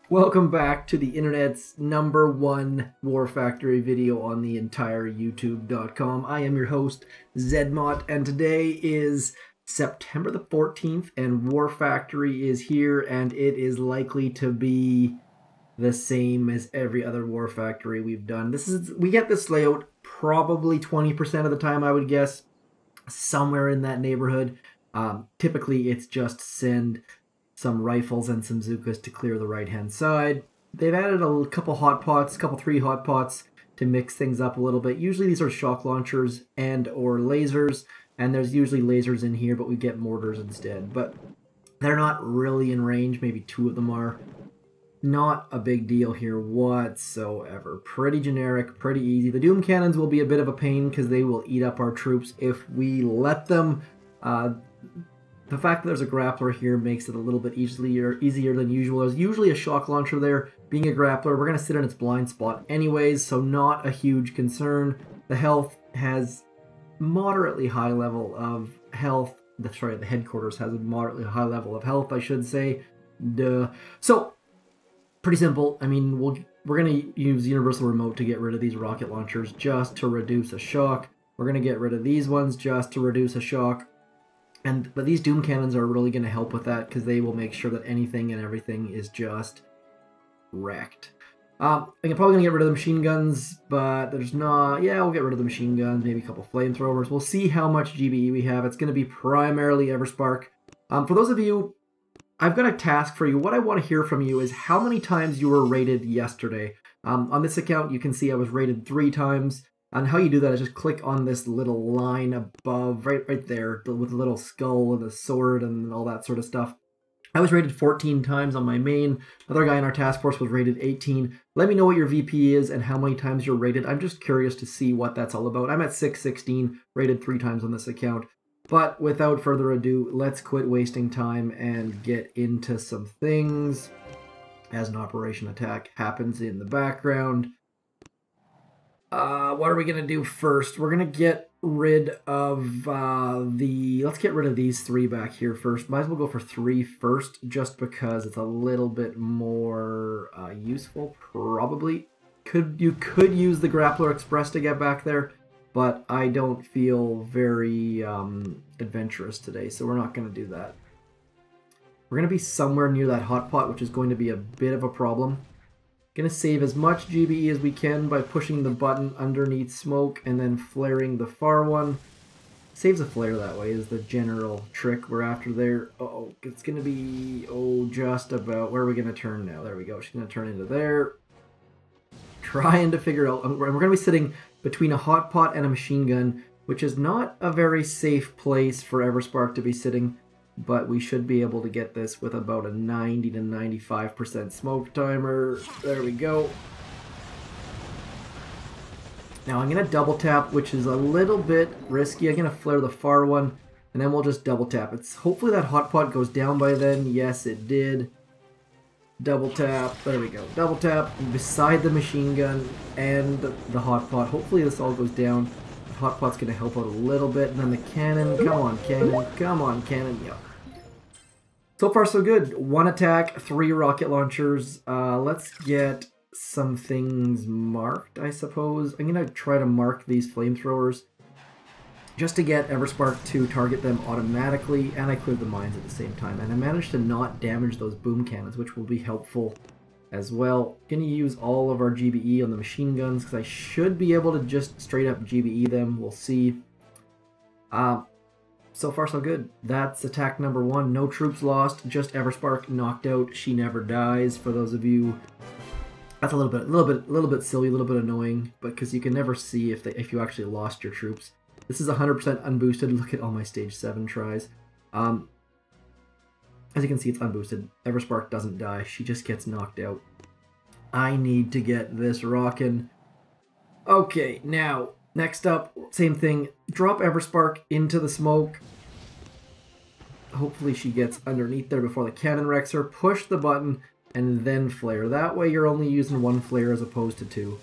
Welcome back to the internet's #1 War Factory video on the entire YouTube.com. I am your host, zmoT, and today is September the 14th, and War Factory is here, and it is likely to be the same as every other War Factory we've done. We get this layout probably 20% of the time, I would guess, somewhere in that neighborhood. Typically, it's just send some rifles and some Zookas to clear the right-hand side. They've added a couple hot pots, three hot pots to mix things up a little bit. Usually these are shock launchers and or lasers, and there's usually lasers in here, but we get mortars instead. But they're not really in range. Maybe two of them are. Not a big deal here whatsoever. Pretty generic, pretty easy. The Doom Cannons will be a bit of a pain because they will eat up our troops if we let them. The fact that there's a grappler here makes it a little bit easier than usual. There's usually a shock launcher there. Being a grappler, we're going to sit in its blind spot anyways, so not a huge concern. The health has moderately high level of health. The headquarters has a moderately high level of health, I should say. Duh. So, pretty simple. I mean, we're going to use Universal Remote to get rid of these rocket launchers just to reduce a shock. We're going to get rid of these ones just to reduce a shock. But these Doom Cannons are really going to help with that because they will make sure that anything and everything is just wrecked. I'm probably going to get rid of the machine guns, but there's not... Yeah, we'll get rid of the machine guns, maybe a couple flamethrowers. We'll see how much GBE we have. It's going to be primarily Everspark. For those of you, I've got a task for you. What I want to hear from you is how many times you were raided yesterday. On this account, you can see I was raided 3 times. And how you do that is just click on this little line above, right there, with the little skull and the sword and all that sort of stuff. I was rated 14 times on my main. Another guy in our task force was rated 18. Let me know what your VP is and how many times you're rated. I'm just curious to see what that's all about. I'm at 616, rated 3 times on this account. But without further ado, let's quit wasting time and get into some things. As an operation attack happens in the background. What are we going to do first? We're going to get rid of let's get rid of these 3 back here first. Might as well go for 3 first, just because it's a little bit more useful, probably. You could use the Grappler Express to get back there, but I don't feel very adventurous today, so we're not going to do that. We're going to be somewhere near that hot pot, which is going to be a bit of a problem. Gonna save as much GBE as we can by pushing the button underneath smoke and then flaring the far one. Saves a flare that way is the general trick we're after there. Uh-oh, it's gonna be, just about, where are we gonna turn now? There we go, she's gonna turn into there. Trying to figure out, we're gonna be sitting between a hot pot and a machine gun, which is not a very safe place for Everspark to be sitting. But we should be able to get this with about a 90 to 95% smoke timer. There we go. Now I'm going to double tap, which is a little bit risky. I'm going to flare the far one, and then we'll just double tap. Hopefully that hot pot goes down by then. Yes, it did. Double tap. There we go. Double tap beside the machine gun and the hot pot. Hopefully this all goes down. The hot pot's going to help out a little bit. And then the cannon. Come on, cannon. Come on, cannon. Yep. So far, so good. 1 attack, 3 rocket launchers. Let's get some things marked, I suppose. I'm going to try to mark these flamethrowers just to get Everspark to target them automatically, and I cleared the mines at the same time. And I managed to not damage those boom cannons, which will be helpful as well. Going to use all of our GBE on the machine guns, because I should be able to just straight up GBE them. We'll see. So far, so good. That's attack number 1. No troops lost, just Everspark knocked out. She never dies. For those of you, that's a little bit silly, a little bit annoying, but because you can never see if you actually lost your troops. This is 100% unboosted. Look at all my stage 7 tries. As you can see, it's unboosted. Everspark doesn't die. She just gets knocked out. I need to get this rockin'. Okay, now. Next up, same thing, drop Everspark into the smoke. Hopefully she gets underneath there before the cannon wrecks her. Push the button and then flare. That way you're only using 1 flare as opposed to 2.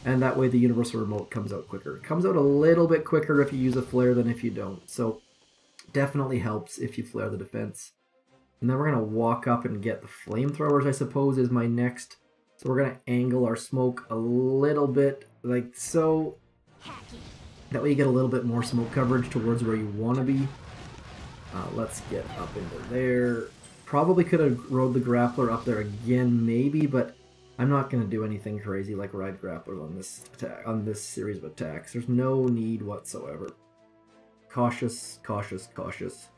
And that way the Universal Remote comes out quicker. It comes out a little bit quicker if you use a flare than if you don't. So definitely helps if you flare the defense. And then we're going to walk up and get the flamethrowers, I suppose, is my next. So we're going to angle our smoke a little bit, like so. That way you get a little bit more smoke coverage towards where you want to be. Let's get up into there. Probably could have rode the grappler up there again, maybe, but I'm not going to do anything crazy like ride grapplers on this attack, on this series of attacks. There's no need whatsoever. Cautious, cautious, cautious.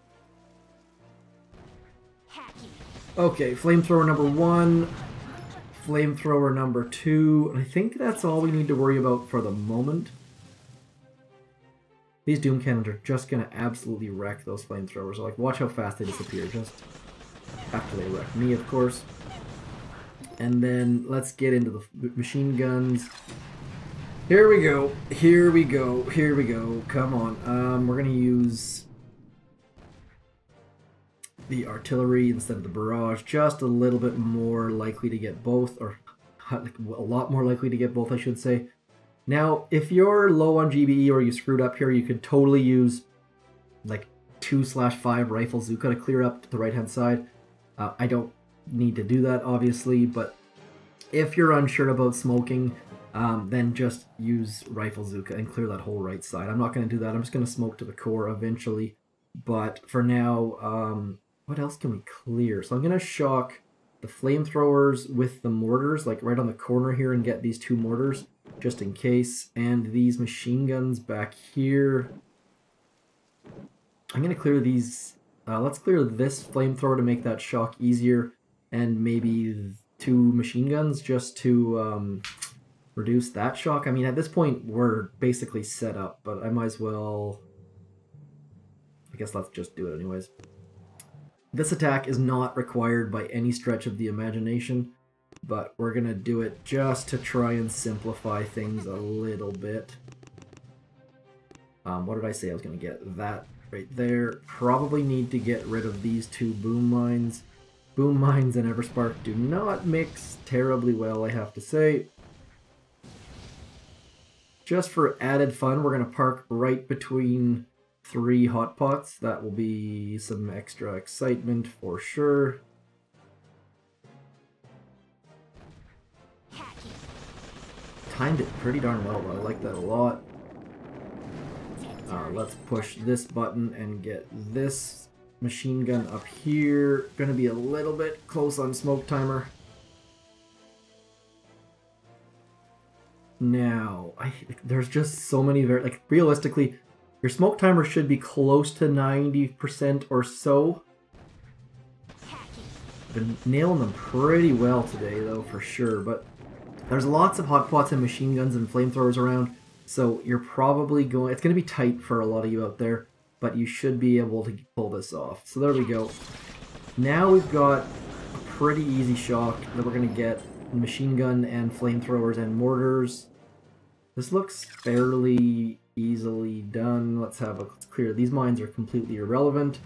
Okay, flamethrower number 1, flamethrower number 2, and I think that's all we need to worry about for the moment. These doom cannons are just going to absolutely wreck those flamethrowers. Like, watch how fast they disappear, just after they wreck me, of course. And then let's get into the machine guns. Here we go, here we go, here we go. Come on. We're going to use the artillery instead of the barrage. Just a little bit more likely to get both, or a lot more likely to get both, I should say. Now, if you're low on GBE or you screwed up here, you could totally use like 2/5 rifle Zooka to clear up to the right-hand side. I don't need to do that, obviously, but if you're unsure about smoking, then just use rifle Zooka and clear that whole right side. I'm not going to do that. I'm just going to smoke to the core eventually. But for now, what else can we clear? So I'm going to shock the flamethrowers with the mortars, like right on the corner here, and get these 2 mortars just in case. And these machine guns back here. I'm going to clear these. Let's clear this flamethrower to make that shock easier, and maybe 2 machine guns just to reduce that shock. I mean, at this point, we're basically set up, but I might as well... I guess let's just do it anyways. This attack is not required by any stretch of the imagination, but we're going to do it just to try and simplify things a little bit. What did I say? I was going to get that right there. Probably need to get rid of these 2 boom mines. Boom mines and Everspark do not mix terribly well, I have to say. Just for added fun, we're going to park right between 3 hot pots. That will be some extra excitement for sure. Timed it pretty darn well, though. I like that a lot. Let's push this button and get this machine gun up here. Gonna be a little bit close on smoke timer. Now, there's just so many like realistically, your smoke timer should be close to 90% or so. Been nailing them pretty well today, though, for sure. But there's lots of hot pots and machine guns and flamethrowers around, so you're probably going... It's going to be tight for a lot of you out there, but you should be able to pull this off. So there we go. Now we've got a pretty easy shock that we're going to get machine gun and flamethrowers and mortars. This looks fairly easily done. Let's clear. These mines are completely irrelevant.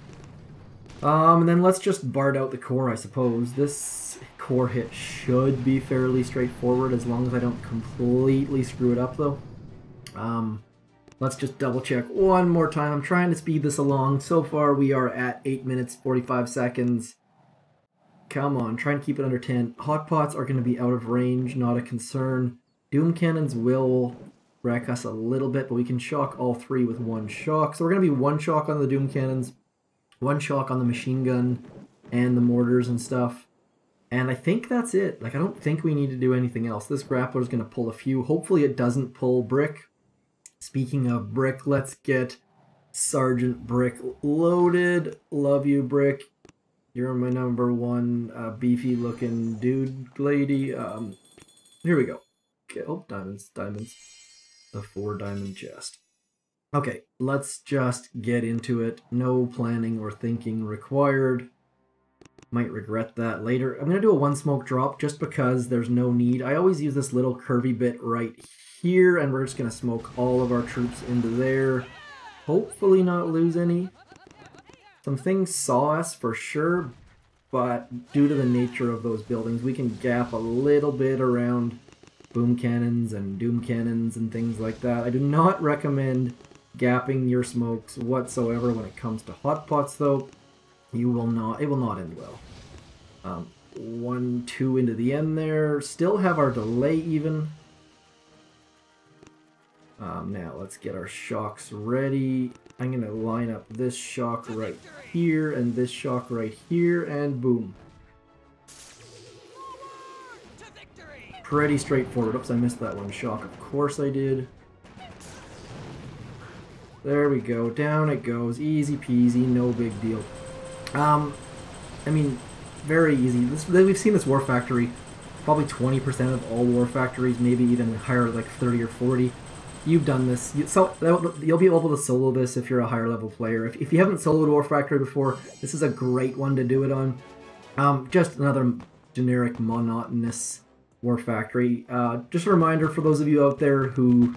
And then let's just bard out the core, I suppose. This core hit should be fairly straightforward as long as I don't completely screw it up, though. Let's just double check one more time. I'm trying to speed this along. So far we are at 8 minutes 45 seconds. Come on, try and keep it under 10. Hot pots are going to be out of range, not a concern. Doom cannons will wreck us a little bit, but we can shock all 3 with 1 shock. So we're going to be 1 shock on the doom cannons, 1 shock on the machine gun and the mortars and stuff. And I think that's it. Like, I don't think we need to do anything else. This grappler is going to pull a few. Hopefully it doesn't pull brick. Speaking of brick, let's get Sergeant Brick loaded. Love you, Brick. You're my number 1 beefy looking dude lady. Here we go. Okay, oh, diamonds, diamonds. The 4 diamond chest. Okay, let's just get into it. No planning or thinking required. Might regret that later. I'm going to do a 1 smoke drop just because there's no need. I always use this little curvy bit right here, and we're just going to smoke all of our troops into there. Hopefully not lose any. Some things saw us for sure, but due to the nature of those buildings, we can gap a little bit around boom cannons and doom cannons and things like that. I do not recommend gapping your smokes whatsoever when it comes to hot pots, though. it will not end well. 1, 2 into the end there. Still have our delay even. Now let's get our shocks ready. I'm going to line up this shock right here and this shock right here, and boom. Pretty straightforward. Oops, I missed that one shock. Of course I did. There we go. Down it goes. Easy peasy. No big deal. I mean, very easy. We've seen this War Factory. Probably 20% of all War Factories, maybe even higher, like 30 or 40. You've done this. You'll be able to solo this if you're a higher level player. If you haven't soloed War Factory before, this is a great one to do it on. Just another generic monotonous War Factory. Just a reminder for those of you out there who,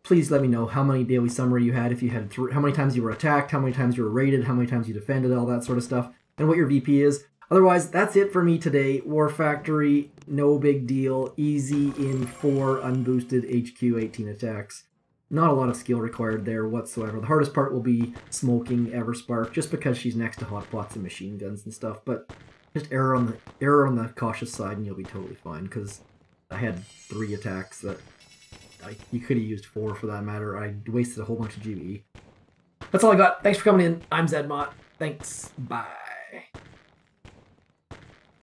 please let me know how many daily summary you had, if you had how many times you were attacked, how many times you were raided, how many times you defended, all that sort of stuff, and what your VP is. Otherwise, that's it for me today. War Factory, no big deal. Easy in 4 unboosted HQ18 attacks. Not a lot of skill required there whatsoever. The hardest part will be smoking Everspark, just because she's next to hotpots and machine guns and stuff, but just error on the cautious side and you'll be totally fine, because I had 3 attacks that you could have used 4 for that matter. I wasted a whole bunch of GBE. That's all I got. Thanks for coming in. I'm zmoT. Thanks. Bye.